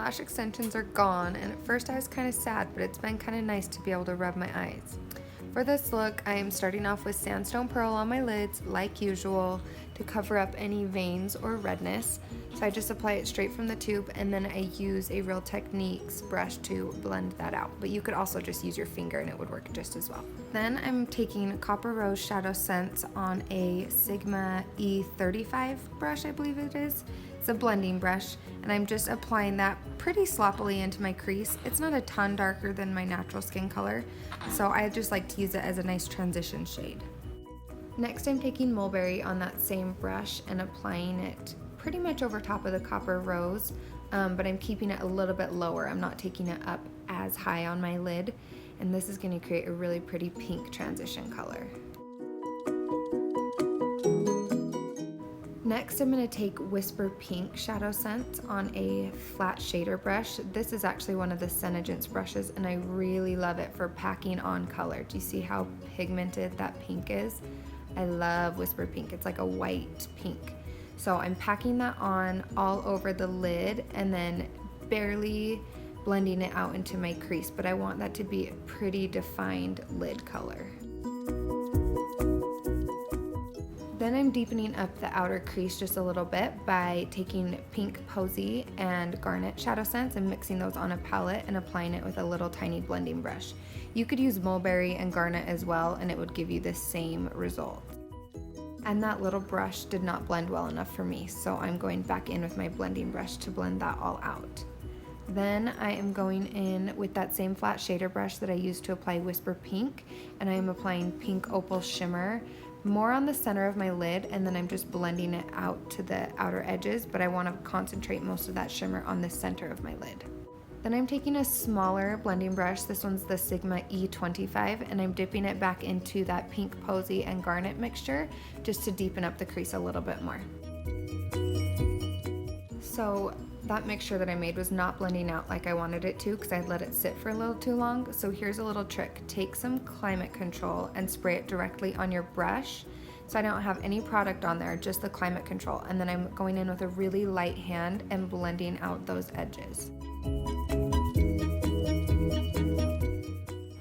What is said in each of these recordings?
lash extensions are gone, and at first I was kind of sad, but it's been kind of nice to be able to rub my eyes. For this look, I am starting off with sandstone pearl on my lids, like usual, to cover up any veins or redness. So I just apply it straight from the tube, and then I use a Real Techniques brush to blend that out. But you could also just use your finger and it would work just as well. Then I'm taking Copper Rose Shadowsense on a Sigma E35 brush, I believe it is. It's a blending brush, and I'm just applying that pretty sloppily into my crease. It's not a ton darker than my natural skin color, so I just like to use it as a nice transition shade. Next, I'm taking Mulberry on that same brush and applying it pretty much over top of the Copper Rose, but I'm keeping it a little bit lower. I'm not taking it up as high on my lid, and this is going to create a really pretty pink transition color. Next, I'm going to take Whisper Pink Shadowsense on a flat shader brush. This is actually one of the Senegence brushes, and I really love it for packing on color. Do you see how pigmented that pink is? I love Whisper Pink. It's like a white pink. So I'm packing that on all over the lid and then barely blending it out into my crease, but I want that to be a pretty defined lid color. Then I'm deepening up the outer crease just a little bit by taking Pink Posey and Garnet Shadowsense and mixing those on a palette and applying it with a little tiny blending brush. You could use Mulberry and Garnet as well, and it would give you the same result. And that little brush did not blend well enough for me, so I'm going back in with my blending brush to blend that all out. Then I am going in with that same flat shader brush that I used to apply Whisper Pink, and I am applying Pink Opal Shimmer more on the center of my lid, and then I'm just blending it out to the outer edges, but I want to concentrate most of that shimmer on the center of my lid. Then I'm taking a smaller blending brush. This one's the Sigma E25, and I'm dipping it back into that Pink Posey and Garnet mixture just to deepen up the crease a little bit more. So that mixture that I made was not blending out like I wanted it to because I let it sit for a little too long. So here's a little trick. Take some Climate Control and spray it directly on your brush. So I don't have any product on there, just the Climate Control. And then I'm going in with a really light hand and blending out those edges.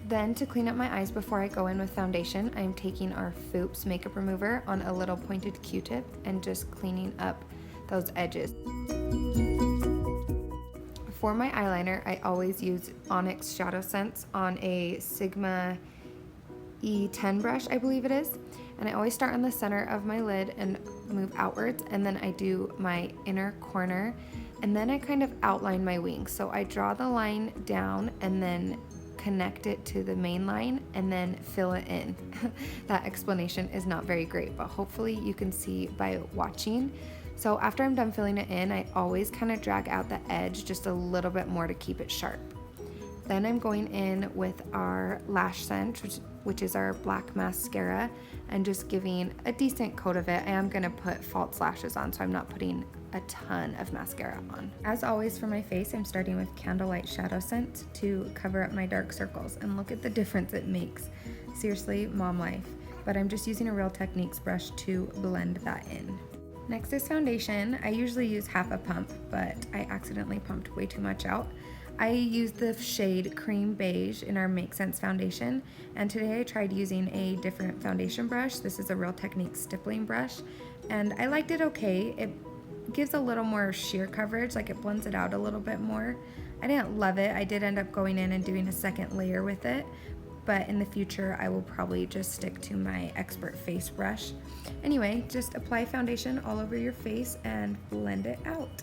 Then to clean up my eyes before I go in with foundation, I'm taking our Fups makeup remover on a little pointed Q-tip and just cleaning up those edges. For my eyeliner, I always use Onyx Shadowsense on a Sigma E10 brush, I believe it is. And I always start on the center of my lid and move outwards, and then I do my inner corner, and then I kind of outline my wings. So I draw the line down and then connect it to the main line and then fill it in. That explanation is not very great, but hopefully you can see by watching. So after I'm done filling it in, I always kind of drag out the edge just a little bit more to keep it sharp. Then I'm going in with our lashsense, which is our black mascara, and just giving a decent coat of it. I am going to put false lashes on, so I'm not putting a ton of mascara on. As always for my face, I'm starting with Candlelight Shadowsense to cover up my dark circles, and look at the difference it makes. Seriously, mom life. But I'm just using a Real Techniques brush to blend that in. Next is foundation. I usually use half a pump, but I accidentally pumped way too much out. I used the shade Cream Beige in our Make Sense foundation, and today I tried using a different foundation brush. This is a Real Techniques stippling brush, and I liked it okay. It gives a little more sheer coverage, like it blends it out a little bit more. I didn't love it. I did end up going in and doing a second layer with it, but in the future I will probably just stick to my Expert face brush. Anyway, just apply foundation all over your face and blend it out.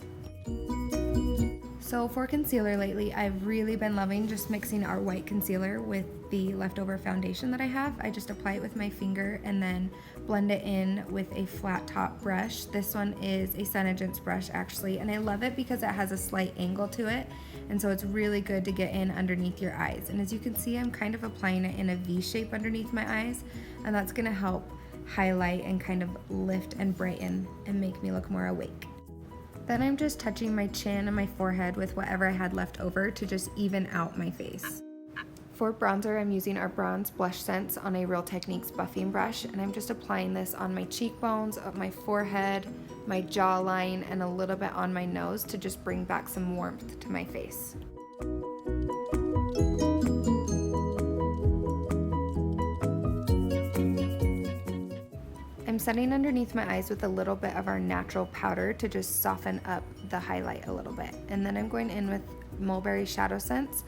So for concealer lately, I've really been loving just mixing our white concealer with the leftover foundation that I have. I just apply it with my finger and then blend it in with a flat top brush. This one is a Senegence brush actually, and I love it because it has a slight angle to it, and so it's really good to get in underneath your eyes. And as you can see, I'm kind of applying it in a V shape underneath my eyes, and that's gonna help highlight and kind of lift and brighten and make me look more awake. Then I'm just touching my chin and my forehead with whatever I had left over to just even out my face. For bronzer, I'm using our Bronze Blush Sense on a Real Techniques buffing brush, and I'm just applying this on my cheekbones, up my forehead, my jawline, and a little bit on my nose to just bring back some warmth to my face. I'm setting underneath my eyes with a little bit of our natural powder to just soften up the highlight a little bit. And then I'm going in with Mulberry Shadowsense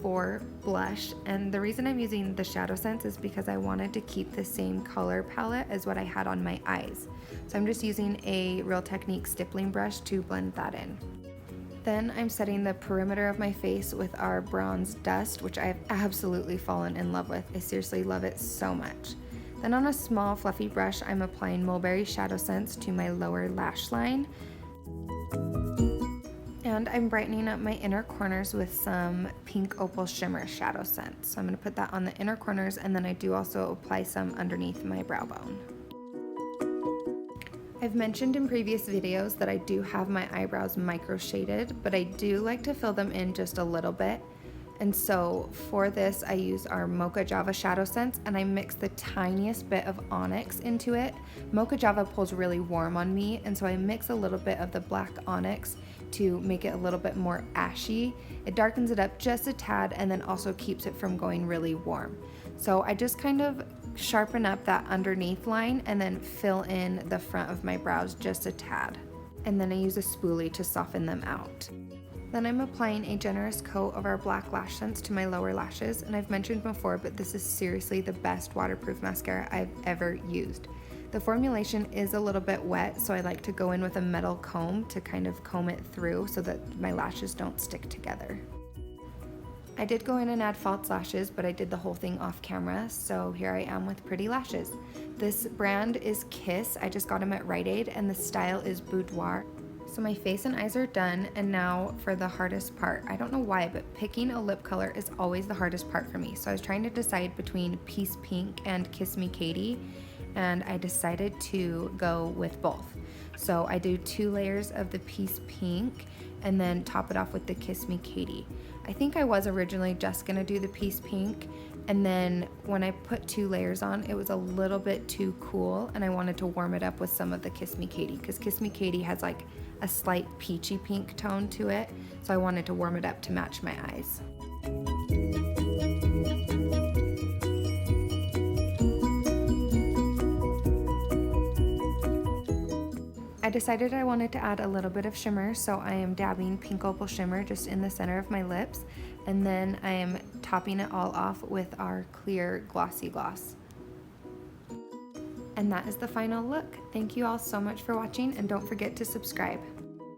for blush. And the reason I'm using the Shadowsense is because I wanted to keep the same color palette as what I had on my eyes. So I'm just using a Real Techniques stippling brush to blend that in. Then I'm setting the perimeter of my face with our Bronze Dust, which I've absolutely fallen in love with. I seriously love it so much. Then on a small fluffy brush, I'm applying Mulberry Shadowsense to my lower lash line. And I'm brightening up my inner corners with some pink opal shimmer shadow scent. So I'm going to put that on the inner corners, and then I do also apply some underneath my brow bone. I've mentioned in previous videos that I do have my eyebrows micro shaded, but I do like to fill them in just a little bit. And so for this, I use our Mocha Java Shadow Sense, and I mix the tiniest bit of onyx into it. Mocha Java pulls really warm on me, and so I mix a little bit of the black onyx to make it a little bit more ashy. It darkens it up just a tad and then also keeps it from going really warm. So I just kind of sharpen up that underneath line and then fill in the front of my brows just a tad. And then I use a spoolie to soften them out. Then I'm applying a generous coat of our black lash sense to my lower lashes, and I've mentioned before, but this is seriously the best waterproof mascara I've ever used. The formulation is a little bit wet, so I like to go in with a metal comb to kind of comb it through so that my lashes don't stick together. I did go in and add false lashes, but I did the whole thing off camera, so here I am with pretty lashes. This brand is Kiss. I just got them at Rite Aid, and the style is Boudoir. So my face and eyes are done, and now for the hardest part. I don't know why, but picking a lip color is always the hardest part for me. So I was trying to decide between Peace Pink and Kiss Me Katie, and I decided to go with both. So I do 2 layers of the Peace Pink and then top it off with the Kiss Me Katie. I think I was originally just gonna do the Peace Pink, and then when I put 2 layers on, it was a little bit too cool, and I wanted to warm it up with some of the Kiss Me Katie, because Kiss Me Katie has like a slight peachy pink tone to it, so I wanted to warm it up to match my eyes. I decided I wanted to add a little bit of shimmer, so I am dabbing pink opal shimmer just in the center of my lips, and then I am topping it all off with our clear glossy gloss. And that is the final look. Thank you all so much for watching, and don't forget to subscribe.